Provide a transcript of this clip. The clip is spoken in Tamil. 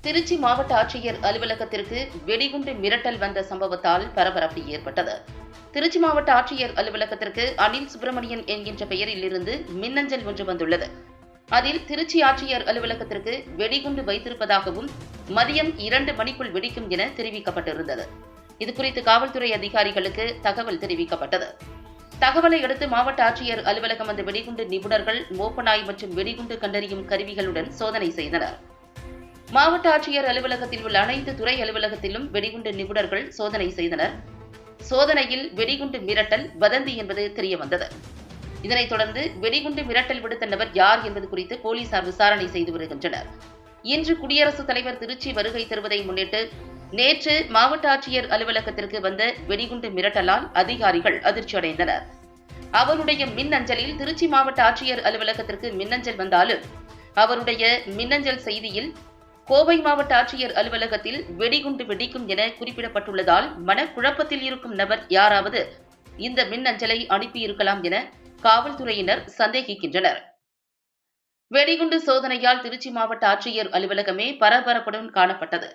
திருச்சி மாவட்ட ஆட்சியர் அலுவலகத்திற்கு வெடிகுண்டு மிரட்டல் வந்த சம்பவத்தால் பரபரப்பு ஏற்பட்டது. திருச்சி மாவட்ட ஆட்சியர் அலுவலகத்திற்கு அனில் சுப்பிரமணியன் என்கின்ற பெயரில் இருந்து மின்னஞ்சல் ஒன்று வந்துள்ளது. அதில் திருச்சி ஆட்சியர் அலுவலகத்திற்கு வெடிகுண்டு வைத்திருப்பதாகவும் மதியம் 2 மணிக்குள் வெடிக்கும் என தெரிவிக்கப்பட்டிருந்தது. இதுகுறித்து காவல்துறை அதிகாரிகளுக்கு தகவல் தெரிவிக்கப்பட்டது. தகவலை அடுத்து மாவட்ட ஆட்சியர் அலுவலகம் வந்த வெடிகுண்டு நிபுணர்கள் மோப்பநாய் மற்றும் வெடிகுண்டு கண்டறியும் கருவிகளுடன் சோதனை செய்தனர். மாவட்ட ஆட்சியர் அலுவலகத்தில் உள்ள அனைத்து துறை அலுவலகத்திலும் வெடிகுண்டு நிபுணர்கள் சோதனை செய்தனர். சோதனையில் வெடிகுண்டு மிரட்டல் வதந்தி என்பது தெரியவந்தது. இதனைத் தொடர்ந்து வெடிகுண்டு மிரட்டல் விடுத்த நபர் யார் என்பது குறித்து போலீசார் விசாரணை செய்து வருகின்றனர். இன்று குடியரசுத் தலைவர் திருச்சி வருகை தருவதை முன்னிட்டு நேற்று மாவட்ட ஆட்சியர் அலுவலகத்திற்கு வந்த வெடிகுண்டு மிரட்டலால் அதிகாரிகள் அதிர்ச்சியடைந்தனர். அவருடைய மின்னஞ்சலில் திருச்சி மாவட்ட ஆட்சியர் அலுவலகத்திற்கு மின்னஞ்சல் வந்தாலும் அவருடைய மின்னஞ்சல் செய்தியில் கோவை மாவட்ட ஆட்சியர் அலுவலகத்தில் வெடிகுண்டு வெடிக்கும் என குறிப்பிடப்பட்டுள்ளதால் மனக்குழப்பத்தில் இருக்கும் நபர் யாராவது இந்த மின்னஞ்சலை அனுப்பியிருக்கலாம் என காவல்துறையினர் சந்தேகிக்கின்றனர். வெடிகுண்டு சோதனையால் திருச்சி மாவட்ட ஆட்சியர் அலுவலகமே பரபரப்புடன் காணப்பட்டது.